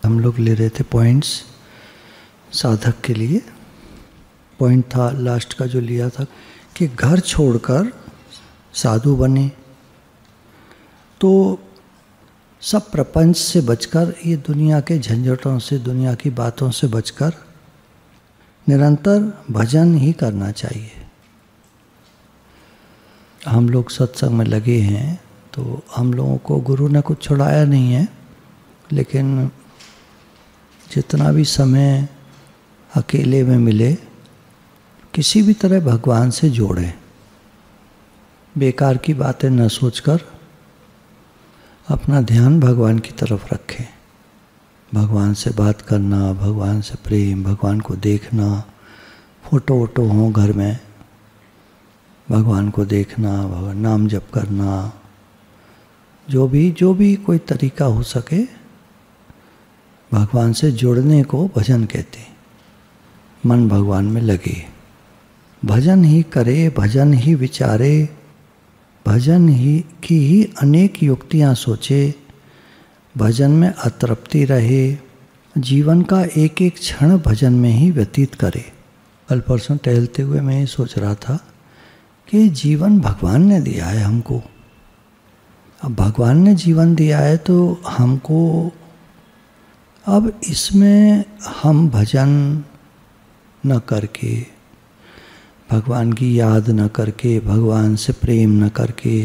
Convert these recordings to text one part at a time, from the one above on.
हम लोग ले रहे थे पॉइंट्स साधक के लिए। पॉइंट था लास्ट का जो लिया था कि घर छोड़कर साधु बने तो सब प्रपंच से बचकर, ये दुनिया के झंझटों से, दुनिया की बातों से बचकर निरंतर भजन ही करना चाहिए। हम लोग सत्संग में लगे हैं तो हम लोगों को गुरु ने कुछ छुड़ाया नहीं है, लेकिन जितना भी समय अकेले में मिले किसी भी तरह भगवान से जोड़ें, बेकार की बातें न सोचकर अपना ध्यान भगवान की तरफ रखें। भगवान से बात करना, भगवान से प्रेम, भगवान को देखना, फोटो वोटो हो घर में, भगवान को देखना, भगवान नाम जप करना, जो भी कोई तरीका हो सके भगवान से जुड़ने को भजन कहते हैं। मन भगवान में लगे, भजन ही करे, भजन ही विचारे, भजन ही अनेक युक्तियाँ सोचे, भजन में अतृप्ति रहे, जीवन का एक एक क्षण भजन में ही व्यतीत करे। कल परसों टहलते हुए मैं ये सोच रहा था कि जीवन भगवान ने दिया है हमको। अब भगवान ने जीवन दिया है तो हमको अब इसमें हम भजन न करके, भगवान की याद न करके, भगवान से प्रेम न करके,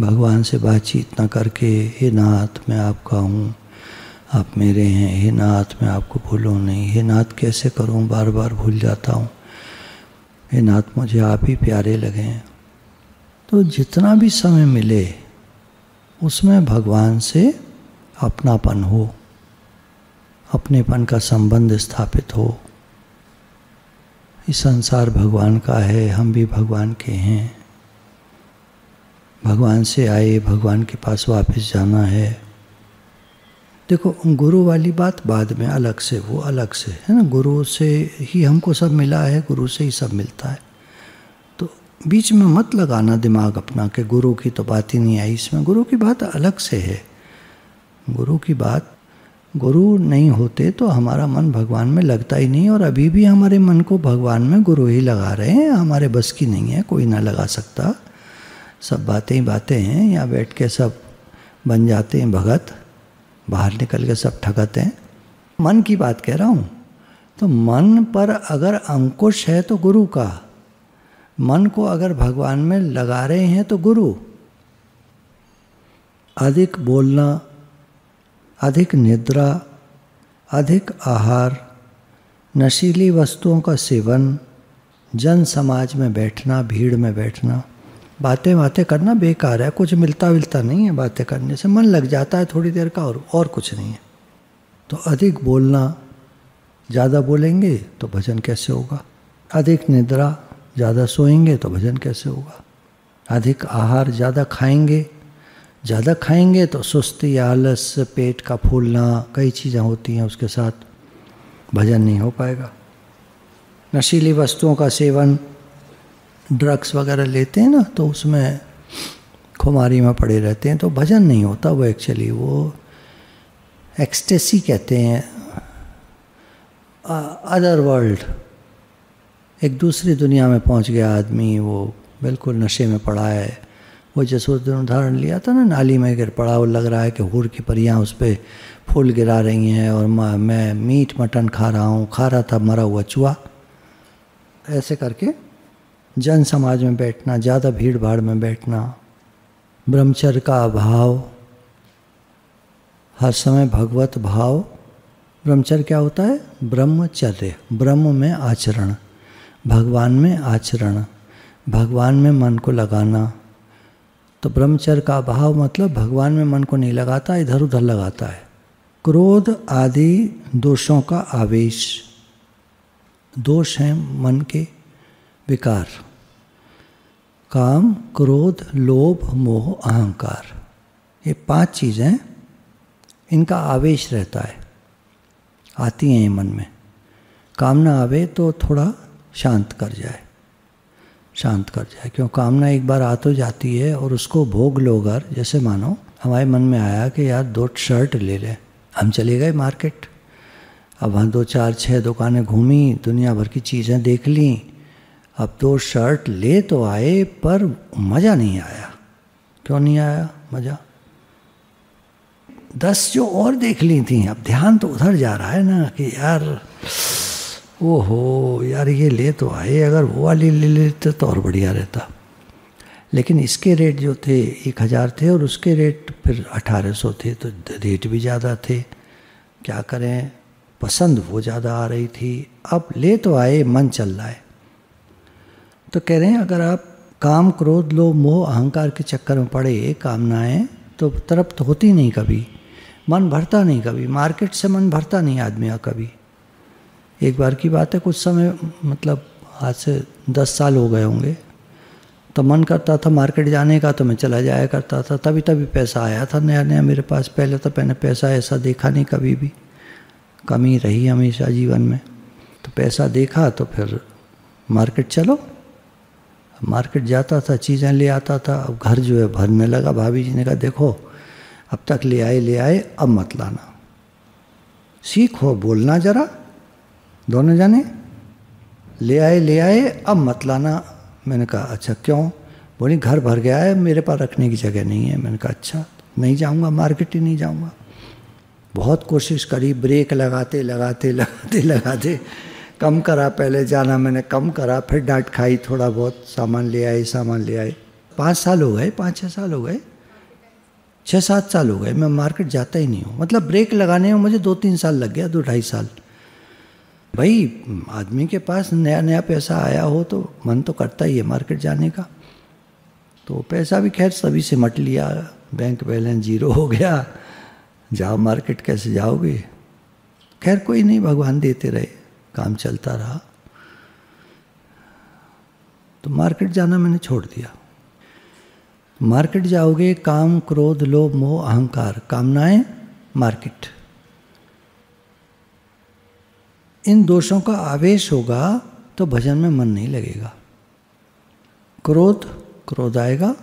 भगवान से बातचीत न करके, हे नाथ मैं आपका हूँ, आप मेरे हैं, हे नाथ मैं आपको भूलूँ नहीं, हे नाथ कैसे करूँ, बार बार भूल जाता हूँ, हे नाथ मुझे आप ही प्यारे लगे। तो जितना भी समय मिले उसमें भगवान से अपनापन हो, अपनेपन का संबंध स्थापित हो। इस संसार भगवान का है, हम भी भगवान के हैं, भगवान से आए, भगवान के पास वापस जाना है। देखो गुरु वाली बात बाद में अलग से, वो अलग से है ना, गुरु से ही हमको सब मिला है, गुरु से ही सब मिलता है। तो बीच में मत लगाना दिमाग अपना कि गुरु की तो बात ही नहीं आई इसमें। गुरु की बात अलग से है। गुरु की बात, गुरु नहीं होते तो हमारा मन भगवान में लगता ही नहीं, और अभी भी हमारे मन को भगवान में गुरु ही लगा रहे हैं। हमारे बस की नहीं है, कोई ना लगा सकता। सब बातें ही बातें हैं, यहाँ बैठ के सब बन जाते हैं भगत, बाहर निकल के सब ठगत हैं। मन की बात कह रहा हूँ। तो मन पर अगर अंकुश है तो गुरु का, मन को अगर भगवान में लगा रहे हैं तो गुरु। अधिक बोलना, अधिक निद्रा, अधिक आहार, नशीली वस्तुओं का सेवन, जन समाज में बैठना, भीड़ में बैठना, बातें करना बेकार है। कुछ मिलता नहीं है बातें करने से, मन लग जाता है थोड़ी देर का, और कुछ नहीं है। तो अधिक बोलना, ज़्यादा बोलेंगे तो भजन कैसे होगा। अधिक निद्रा, ज़्यादा सोएंगे तो भजन कैसे होगा। अधिक आहार, ज़्यादा खाएंगे तो सुस्ती, आलस, पेट का फूलना, कई चीज़ें होती हैं, उसके साथ भजन नहीं हो पाएगा। नशीली वस्तुओं का सेवन, ड्रग्स वगैरह लेते हैं ना, तो उसमें खुमारी में पड़े रहते हैं तो भजन नहीं होता। वो एक्चुअली वो एक्सटेसी कहते हैं, अदर वर्ल्ड, एक दूसरी दुनिया में पहुंच गया आदमी, वो बिल्कुल नशे में पड़ा है। वो जैसे उस दिन उदाहरण लिया था ना, नाली में गिर पड़ा, वो लग रहा है कि हूर की परियां उस पर फूल गिरा रही हैं, और मैं मीट मटन खा रहा था मरा हुआ चूहा। ऐसे करके जन समाज में बैठना, ज़्यादा भीड़ भाड़ में बैठना, ब्रह्मचर्य का अभाव, हर समय भगवत भाव। ब्रह्मचर्य क्या होता है? ब्रह्मचर्य, ब्रह्म में आचरण, भगवान में आचरण, भगवान में मन को लगाना। तो ब्रह्मचर्य का अभाव मतलब भगवान में मन को नहीं लगाता, इधर उधर लगाता है। क्रोध आदि दोषों का आवेश, दोष हैं मन के विकार, काम, क्रोध, लोभ, मोह, अहंकार, ये 5 चीज़ें, इनका आवेश रहता है, आती हैं मन में। कामना आवे तो थोड़ा शांत कर जाए, क्यों कामना एक बार आ तो जाती है और उसको भोग लो। अगर जैसे मानो हमारे मन में आया कि यार 2 शर्ट ले ले, हम चले गए मार्केट। अब वहाँ 2 4 6 दुकानें घूमी, दुनिया भर की चीज़ें देख ली। अब 2 शर्ट ले तो आए पर मज़ा नहीं आया। क्यों नहीं आया मज़ा? 10 जो और देख ली थी, अब ध्यान तो उधर जा रहा है ना कि यार ओहो यार ये ले तो आए, अगर वो वाली ले लेते तो और बढ़िया रहता। लेकिन इसके रेट जो थे 1000 थे और उसके रेट फिर 1800 थे, तो रेट भी ज़्यादा थे। क्या करें, पसंद वो ज़्यादा आ रही थी। अब ले तो आए, मन चल रहा है। तो कह रहे हैं अगर आप काम क्रोध लोभ मोह अहंकार के चक्कर में पड़े, कामनाएं तो तृप्त होती नहीं कभी, मन भरता नहीं कभी, मार्केट से मन भरता नहीं आदमी का कभी। एक बार की बात है, कुछ समय मतलब आज से 10 साल हो गए होंगे, तो मन करता था मार्केट जाने का, तो मैं चला जाया करता था। तभी पैसा आया था नया नया मेरे पास। पहले तो मैंने पैसा ऐसा देखा नहीं कभी भी, कमी रही हमेशा जीवन में। तो पैसा देखा तो फिर मार्केट चलो, मार्केट जाता था, चीज़ें ले आता था। अब घर जो है भरने लगा। भाभी जी ने कहा देखो अब तक ले आए, अब मत लाना, सीखो बोलना जरा, दोनों जाने ले आए अब मत लाना। मैंने कहा अच्छा क्यों? बोली घर भर गया है, मेरे पास रखने की जगह नहीं है। मैंने कहा अच्छा नहीं जाऊंगा, मार्केट ही नहीं जाऊंगा। बहुत कोशिश करी, ब्रेक लगाते कम करा, पहले जाना मैंने कम करा, फिर डांट खाई, थोड़ा बहुत सामान ले आए। 5 साल हो गए, 5-6 साल हो गए, 6-7 साल हो गए मैं मार्केट जाता ही नहीं हूँ। मतलब ब्रेक लगाने में मुझे 2-3 साल लग गया, 2-2.5 साल। भाई आदमी के पास नया नया पैसा आया हो तो मन तो करता ही है मार्केट जाने का। तो पैसा भी खैर सभी से मट लिया, बैंक बैलेंस 0 हो गया, जाओ मार्केट कैसे जाओगे? खैर कोई नहीं, भगवान देते रहे, काम चलता रहा। तो मार्केट जाना मैंने छोड़ दिया। मार्केट जाओगे, काम क्रोध लोभ मोह अहंकार कामनाएं, मार्केट, इन दोषों का आवेश होगा तो भजन में मन नहीं लगेगा। क्रोध आएगा,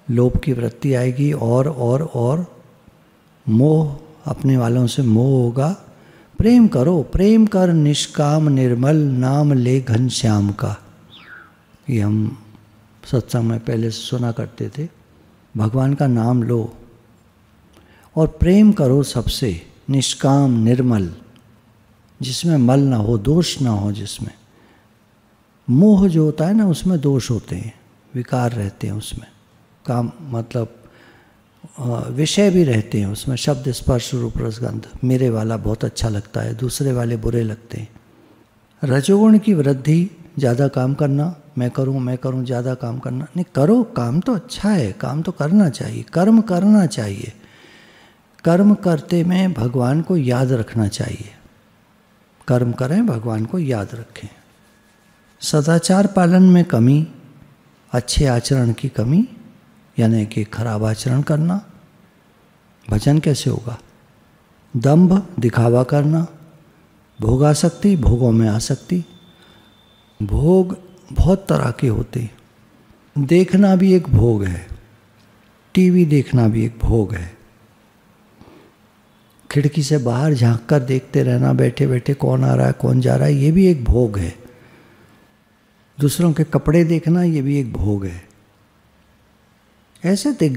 लोभ की वृत्ति आएगी, और मोह, अपने वालों से मोह होगा। प्रेम करो, प्रेम कर निष्काम निर्मल, नाम ले घनश्याम का। ये हम सत्संग में पहले से सुना करते थे। भगवान का नाम लो और प्रेम करो सबसे, निष्काम निर्मल, जिसमें मल ना हो, दोष ना हो जिसमें। मोह जो होता है ना उसमें दोष होते हैं, विकार रहते हैं उसमें, काम मतलब विषय भी रहते हैं उसमें, शब्द स्पर्श रूप रसगंध। मेरे वाला बहुत अच्छा लगता है, दूसरे वाले बुरे लगते हैं। रजोगुण की वृद्धि, ज़्यादा काम करना, मैं करूं ज़्यादा काम करना। नहीं, करो, काम तो अच्छा है, काम तो करना चाहिए, कर्म करना चाहिए। कर्म करते में भगवान को याद रखना चाहिए। कर्म करें, भगवान को याद रखें। सदाचार पालन में कमी, अच्छे आचरण की कमी, यानी कि खराब आचरण करना, भजन कैसे होगा? दंभ, दिखावा करना, भोगासक्ति, भोगों में आसक्ति। भोग बहुत तरह के होते हैं। देखना भी एक भोग है, टीवी देखना भी एक भोग है। खिड़की से बाहर झांक कर देखते रहना, बैठे बैठे कौन आ रहा है कौन जा रहा है, ये भी एक भोग है। दूसरों के कपड़े देखना, ये भी एक भोग है। ऐसे दिख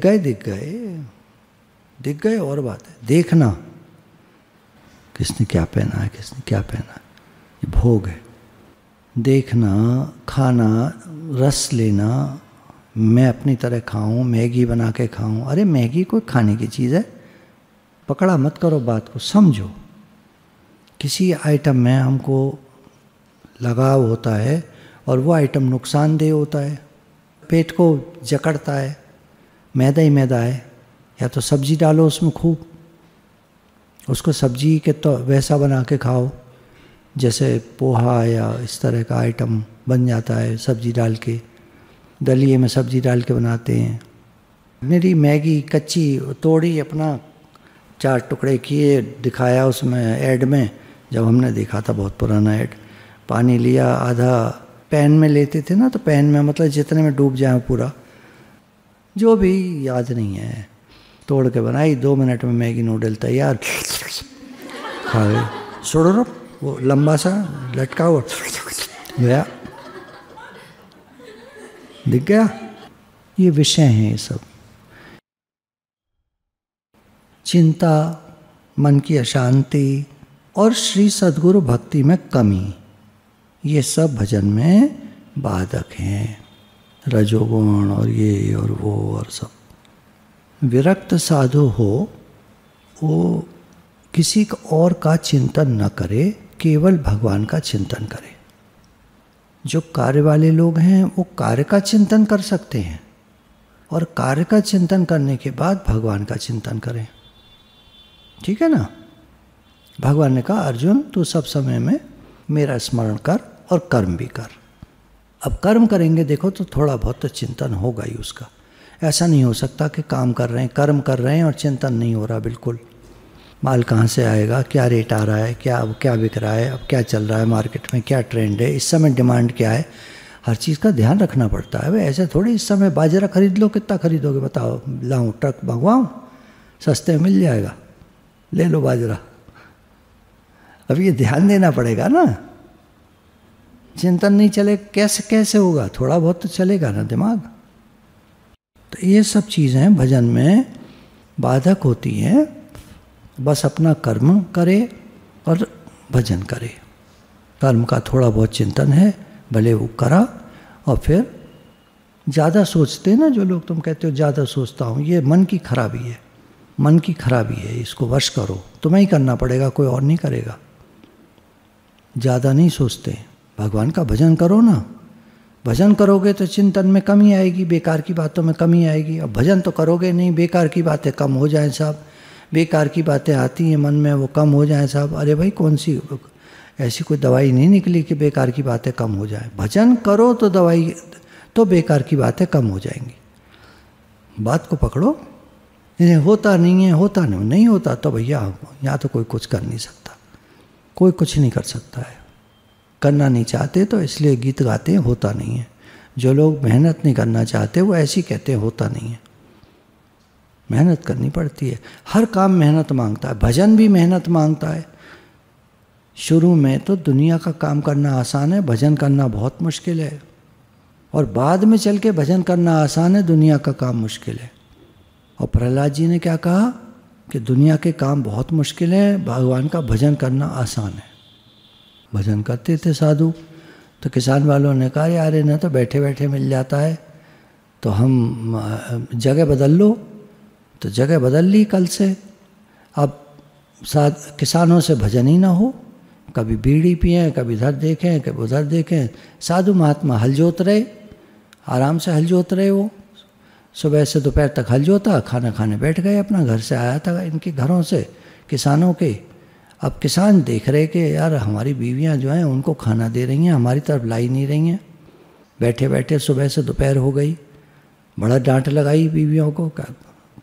गए और बात है। देखना किसने क्या पहना है, किसने क्या पहना है, ये भोग है। देखना, खाना, रस लेना, मैं अपनी तरह खाऊं, मैगी बना के खाऊं। अरे मैगी कोई खाने की चीज़ है, पकड़ा मत करो बात को, समझो। किसी आइटम में हमको लगाव होता है और वो आइटम नुकसानदेह होता है, पेट को जकड़ता है, मैदा ही मैदा है। या तो सब्जी डालो उसमें खूब, उसको सब्जी के तो वैसा बना के खाओ जैसे पोहा या इस तरह का आइटम बन जाता है सब्जी डाल के, दलिए में सब्जी डाल के बनाते हैं। मेरी मैगी कच्ची तोड़ी, अपना 4 टुकड़े किए, दिखाया उसमें ऐड में, जब हमने देखा था बहुत पुराना ऐड। पानी लिया, आधा पैन में लेते थे ना, तो पैन में मतलब जितने में डूब जाए पूरा, जो भी याद नहीं है। तोड़ के बनाई, 2 मिनट में मैगी नूडल तैयार, खा गए। सोड़ो वो लंबा सा लटका हुआ गया, दिख गया। ये विषय हैं ये सब। चिंता, मन की अशांति और श्री सद्गुरु भक्ति में कमी, ये सब भजन में बाधक हैं। रजोगुण और ये और वो और सब। विरक्त साधु हो, वो किसी और का चिंतन न करे, केवल भगवान का चिंतन करे। जो कार्य वाले लोग हैं वो कार्य का चिंतन कर सकते हैं, और कार्य का चिंतन करने के बाद भगवान का चिंतन करें। ठीक है ना। भगवान ने कहा अर्जुन तू सब समय में मेरा स्मरण कर और कर्म भी कर। अब कर्म करेंगे देखो तो थोड़ा बहुत तो चिंतन होगा ही उसका। ऐसा नहीं हो सकता कि काम कर रहे हैं, कर्म कर रहे हैं और चिंतन नहीं हो रहा बिल्कुल। माल कहाँ से आएगा, क्या रेट आ रहा है, क्या बिक रहा है, अब क्या चल रहा है मार्केट में, क्या ट्रेंड है, इस समय डिमांड क्या है, हर चीज़ का ध्यान रखना पड़ता है। भाई ऐसे थोड़ी इस समय बाजरा खरीद लो, कितना खरीदोगे बताओ, लाऊं ट्रक मंगवाऊँ, सस्ते में मिल जाएगा, ले लो बाजरा। अब ये ध्यान देना पड़ेगा ना। चिंतन नहीं चले कैसे होगा, थोड़ा बहुत तो चलेगा ना दिमाग। तो ये सब चीज़ें भजन में बाधक होती हैं। बस अपना कर्म करे और भजन करे। कर्म का थोड़ा बहुत चिंतन है, भले वो करा। और फिर ज़्यादा सोचते हैं ना जो लोग, तुम कहते हो ज़्यादा सोचता हूँ, ये मन की खराबी है। मन की खराबी है, इसको वश करो। तुम्हें ही करना पड़ेगा, कोई और नहीं करेगा। ज़्यादा नहीं सोचते, भगवान का भजन करो ना। भजन करोगे तो चिंतन में कमी आएगी, बेकार की बातों में कमी आएगी। अब भजन तो करोगे नहीं, बेकार की बातें कम हो जाएं साहब। बेकार की बातें आती हैं मन में, वो कम हो जाएं साहब। अरे भाई कौन सी ऐसी कोई दवाई नहीं निकली कि बेकार की बातें कम हो जाएं। भजन करो तो दवाई, तो बेकार की बातें कम हो जाएंगी। बात को पकड़ो। होता नहीं है, होता नहीं होता तो भैया यहाँ तो कोई कुछ कर नहीं सकता, कोई कुछ नहीं कर सकता है। करना नहीं चाहते तो इसलिए गीत गाते हैं होता नहीं है। जो लोग मेहनत नहीं करना चाहते वो ऐसे ही कहते हैं होता नहीं है। मेहनत करनी पड़ती है, हर काम मेहनत मांगता है। भजन भी मेहनत मांगता है। शुरू में तो दुनिया का काम करना आसान है, भजन करना बहुत मुश्किल है। और बाद में चल के भजन करना आसान है, दुनिया का काम मुश्किल है। और प्रहलाद जी ने क्या कहा कि दुनिया के काम बहुत मुश्किल है, भगवान का भजन करना आसान है। भजन करते थे साधु। तो किसान वालों ने कहा यार इन्हें तो बैठे बैठे मिल जाता है, तो हम जगह बदल लो। तो जगह बदल ली कल से। अब किसानों से भजन ही ना हो, कभी बीड़ी पिएं, कभी इधर देखें, कभी उधर देखें। साधु महात्मा हल जोत रहे, आराम से हल जोत रहे। वो सुबह से दोपहर तक हल जोता, खाना खाने बैठ गए। अपना घर से आया था इनके घरों से, किसानों के। अब किसान देख रहे कि यार हमारी बीवियां जो हैं उनको खाना दे रही हैं, हमारी तरफ लाई नहीं रही हैं। बैठे बैठे सुबह से दोपहर हो गई। बड़ा डांट लगाई बीवियों को।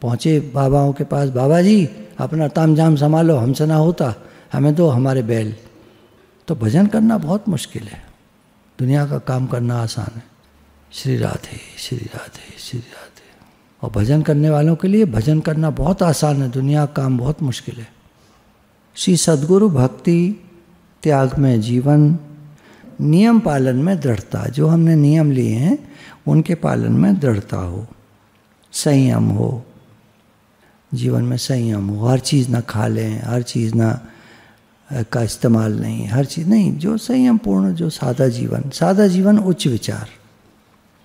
पहुँचे बाबाओं के पास, बाबा जी अपना तामझाम संभालो, हमसे ना होता, हमें दो हमारे बैल। तो भजन करना बहुत मुश्किल है, दुनिया का काम करना आसान है। श्री राधे श्री राधे श्री राधे। और भजन करने वालों के लिए भजन करना बहुत आसान है, दुनिया का काम बहुत मुश्किल है। श्री सद्गुरु भक्ति, त्याग में जीवन, नियम पालन में दृढ़ता। जो हमने नियम लिए हैं उनके पालन में दृढ़ता हो, संयम हो, जीवन में संयम हो। हर चीज़ ना खा लें, हर चीज़ ना का इस्तेमाल नहीं, हर चीज़ नहीं, जो संयम पूर्ण, जो सादा जीवन। सादा जीवन उच्च विचार,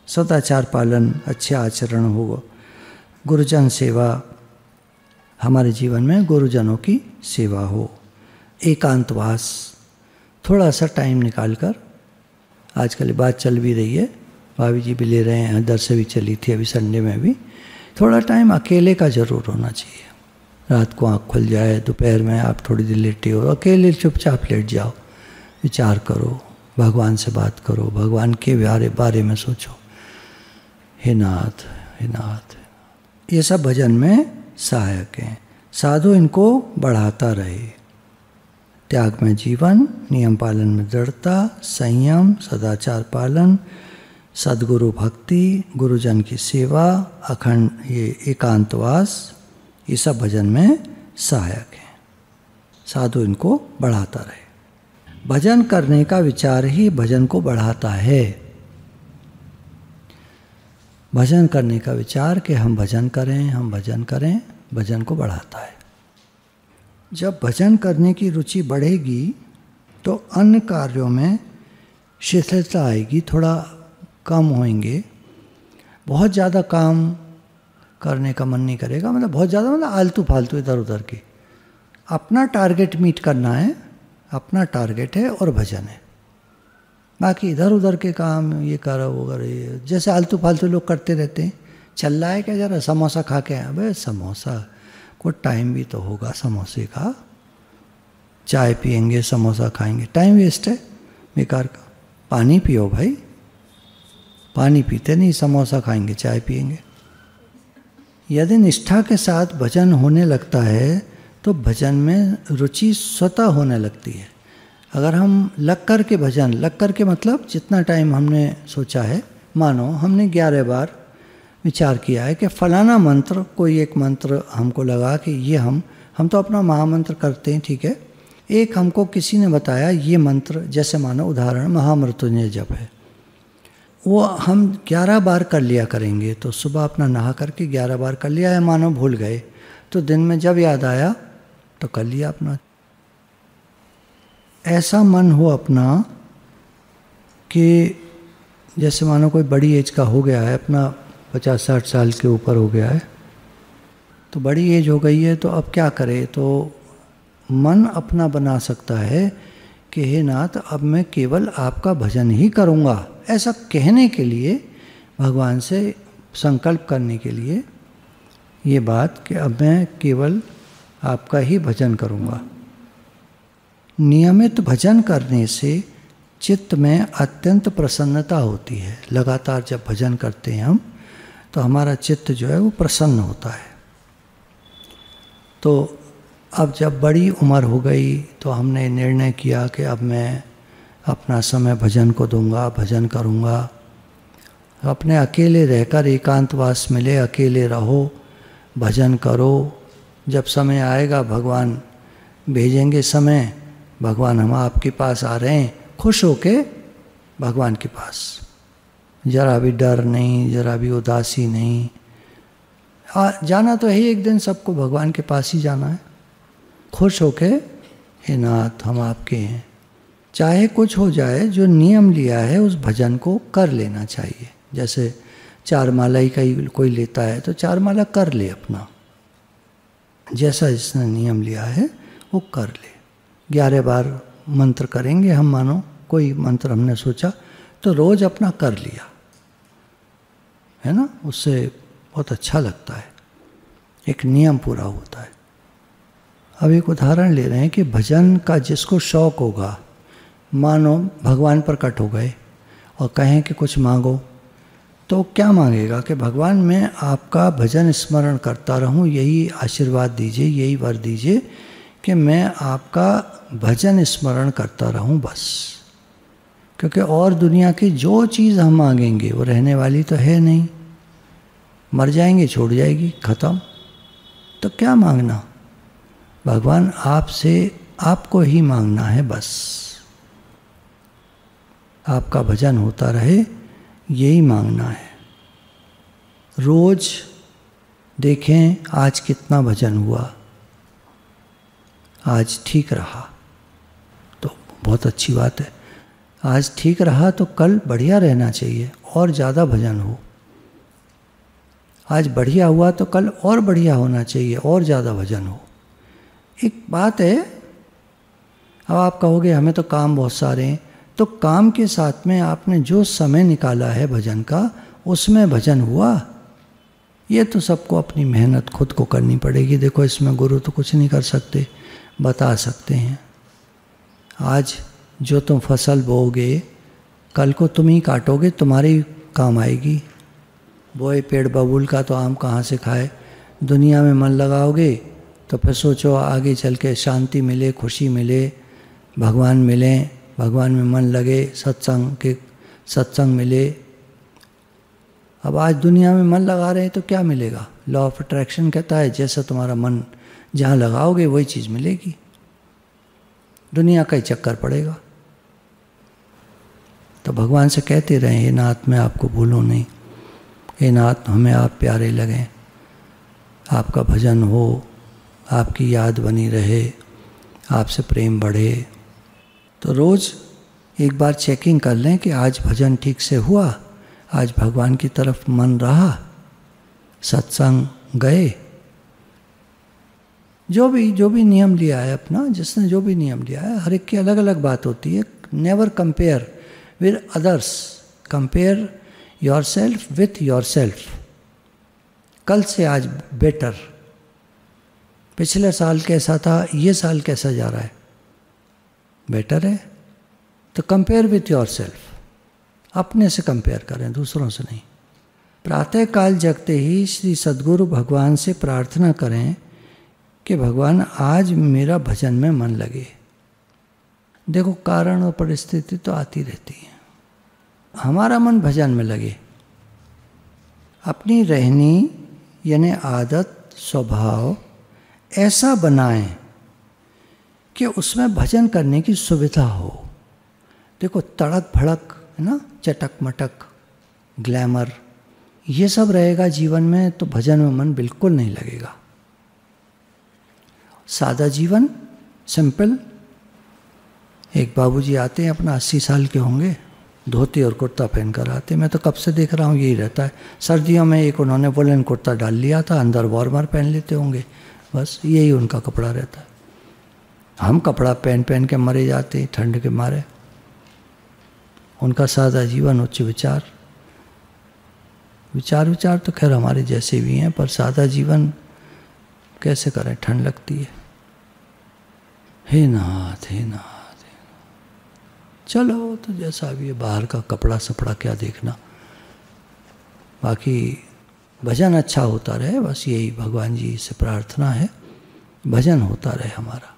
सदाचार पालन, अच्छे आचरण हो, गुरुजन सेवा। हमारे जीवन में गुरुजनों की सेवा हो, एकांतवास, थोड़ा सा टाइम निकाल कर। आजकल बात चल भी रही है, भाभी जी भी ले रहे हैं, दर से भी चली थी अभी संडे में भी। थोड़ा टाइम अकेले का ज़रूर होना चाहिए। रात को आँख खुल जाए, दोपहर में आप थोड़ी देर लेटे हो, अकेले चुपचाप लेट जाओ, विचार करो, भगवान से बात करो, भगवान के बारे में सोचो। हे नाथ हे नाथ। ये सब भजन में सहायक हैं। साधु इनको बढ़ाता रहे। त्याग में जीवन, नियम पालन में दृढ़ता, संयम, सदाचार पालन, सद्गुरु भक्ति, गुरुजन की सेवा, अखंड ये एकांतवास, ये सब भजन में सहायक है। साधु इनको बढ़ाता रहे। भजन करने का विचार ही भजन को बढ़ाता है। भजन करने का विचार कि हम भजन करें, हम भजन करें, भजन को बढ़ाता है। जब भजन करने की रुचि बढ़ेगी तो अन्य कार्यों में शिथिलता आएगी, थोड़ा कम होंगे। बहुत ज़्यादा काम करने का मन नहीं करेगा, मतलब बहुत ज़्यादा, मतलब आलतू फालतू इधर उधर की। अपना टारगेट मीट करना है, अपना टारगेट है और भजन है। बाकी इधर उधर के काम, ये करो वो करो, ये जैसे आलतू फालतू लोग करते रहते हैं। चल रहा है क्या, जरा समोसा खा के आए। अबे समोसा को टाइम भी तो होगा समोसे का। चाय पियेंगे, समोसा खाएंगे, टाइम वेस्ट है बेकार का। पानी पियो भाई, पानी पीते नहीं, समोसा खाएंगे, चाय पियेंगे। यदि निष्ठा के साथ भजन होने लगता है तो भजन में रुचि स्वतः होने लगती है। अगर हम लग कर के भजन, लग कर के मतलब जितना टाइम हमने सोचा है, मानो हमने 11 बार विचार किया है कि फलाना मंत्र, कोई एक मंत्र हमको लगा कि ये हम तो अपना महामंत्र करते हैं, ठीक है। एक हमको किसी ने बताया ये मंत्र, जैसे मानो उदाहरण महामृत्युंजय जप है, वो हम 11 बार कर लिया करेंगे। तो सुबह अपना नहा करके 11 बार कर लिया है, मानो भूल गए तो दिन में जब याद आया तो कर लिया अपना। ऐसा मन हो अपना कि जैसे मानो कोई बड़ी एज का हो गया है, अपना 50-60 साल के ऊपर हो गया है, तो बड़ी एज हो गई है, तो अब क्या करे। तो मन अपना बना सकता है कि हे नाथ, अब मैं केवल आपका भजन ही करूँगा। ऐसा कहने के लिए, भगवान से संकल्प करने के लिए ये बात कि अब मैं केवल आपका ही भजन करूँगा। नियमित भजन करने से चित्त में अत्यंत प्रसन्नता होती है। लगातार जब भजन करते हैं हम, तो हमारा चित्त जो है वो प्रसन्न होता है। तो अब जब बड़ी उम्र हो गई तो हमने निर्णय किया कि अब मैं अपना समय भजन को दूंगा, भजन करूंगा। अपने अकेले रहकर एकांतवास मिले, अकेले रहो, भजन करो। जब समय आएगा भगवान भेजेंगे समय, भगवान हम आपके पास आ रहे हैं, खुश होके भगवान के पास, जरा भी डर नहीं, जरा भी उदासी नहीं। जाना तो है एक दिन सबको भगवान के पास ही जाना है। खुश होके, हे नाथ हम आपके हैं, चाहे कुछ हो जाए, जो नियम लिया है उस भजन को कर लेना चाहिए। जैसे 4 माला ही कोई लेता है तो 4 माला कर ले अपना, जैसा जिसने नियम लिया है वो कर ले। 11 बार मंत्र करेंगे हम, मानो कोई मंत्र हमने सोचा तो रोज अपना कर लिया, है ना, उससे बहुत अच्छा लगता है, एक नियम पूरा होता है। अब एक उदाहरण ले रहे हैं कि भजन का जिसको शौक होगा, मानो भगवान प्रकट हो गए और कहें कि कुछ मांगो, तो क्या मांगेगा कि भगवान मैं आपका भजन स्मरण करता रहूं, यही आशीर्वाद दीजिए, यही वर दीजिए कि मैं आपका भजन स्मरण करता रहूं बस। क्योंकि और दुनिया की जो चीज़ हम मांगेंगे वो रहने वाली तो है नहीं, मर जाएंगे, छोड़ जाएगी, खत्म। तो क्या मांगना, भगवान आपसे, आपको ही मांगना है बस। आपका भजन होता रहे, यही मांगना है। रोज देखें आज कितना भजन हुआ, आज ठीक रहा तो बहुत अच्छी बात है। आज ठीक रहा तो कल बढ़िया रहना चाहिए, और ज़्यादा भजन हो। आज बढ़िया हुआ तो कल और बढ़िया होना चाहिए, और ज़्यादा भजन हो। एक बात है, अब आप कहोगे हमें तो काम बहुत सारे हैं, तो काम के साथ में आपने जो समय निकाला है भजन का, उसमें भजन हुआ। ये तो सबको अपनी मेहनत खुद को करनी पड़ेगी। देखो इसमें गुरु तो कुछ नहीं कर सकते, बता सकते हैं। आज जो तुम फसल बोओगे कल को तुम ही काटोगे, तुम्हारे काम आएगी। बोए पेड़ बबूल का तो आम कहाँ से खाए। दुनिया में मन लगाओगे तो फिर सोचो आगे चल के शांति मिले, खुशी मिले, भगवान मिले, भगवान में मन लगे, सत्संग मिले। अब आज दुनिया में मन लगा रहे हैं तो क्या मिलेगा, लॉ ऑफ अट्रैक्शन कहता है जैसा तुम्हारा मन जहाँ लगाओगे वही चीज़ मिलेगी, दुनिया का ही चक्कर पड़ेगा। तो भगवान से कहते रहे, हे नाथ मैं आपको भूलूं नहीं, हे नाथ हमें आप प्यारे लगें, आपका भजन हो, आपकी याद बनी रहे, आपसे प्रेम बढ़े। तो रोज़ एक बार चेकिंग कर लें कि आज भजन ठीक से हुआ, आज भगवान की तरफ मन रहा, सत्संग गए, जो भी नियम लिया है अपना, जिसने जो भी नियम लिया है, हर एक की अलग अलग बात होती है। Never compare with others, compare your self with your self. कल से आज बेटर, पिछले साल कैसा था, ये साल कैसा जा रहा है, बेटर है। तो कंपेयर विथ योर सेल्फ, अपने से कंपेयर करें, दूसरों से नहीं। प्रातः काल जगते ही श्री सद्गुरु भगवान से प्रार्थना करें कि भगवान आज मेरा भजन में मन लगे। देखो कारण और परिस्थिति तो आती रहती है, हमारा मन भजन में लगे। अपनी रहनी यानी आदत स्वभाव ऐसा बनाएं कि उसमें भजन करने की सुविधा हो। देखो तड़क भड़क है ना, चटक मटक, ग्लैमर, ये सब रहेगा जीवन में तो भजन में मन बिल्कुल नहीं लगेगा। सादा जीवन, सिंपल। एक बाबूजी आते हैं, अपना 80 साल के होंगे, धोती और कुर्ता पहन कर आते। मैं तो कब से देख रहा हूँ यही रहता है। सर्दियों में एक उन्होंने वुलन कुर्ता डाल लिया था, अंदर वार्मर पहन लेते होंगे, बस यही उनका कपड़ा रहता है। हम कपड़ा पहन पहन के मरे जाते हैं ठंड के मारे। उनका सादा जीवन, उच्च विचार। विचार तो खैर हमारे जैसे भी हैं, पर सादा जीवन कैसे करें, ठंड लगती है। हे नाथ हे नाथ, चलो तो जैसा भी है, बाहर का कपड़ा सपड़ा क्या देखना, बाकी भजन अच्छा होता रहे, बस यही भगवान जी से प्रार्थना है, भजन होता रहे हमारा।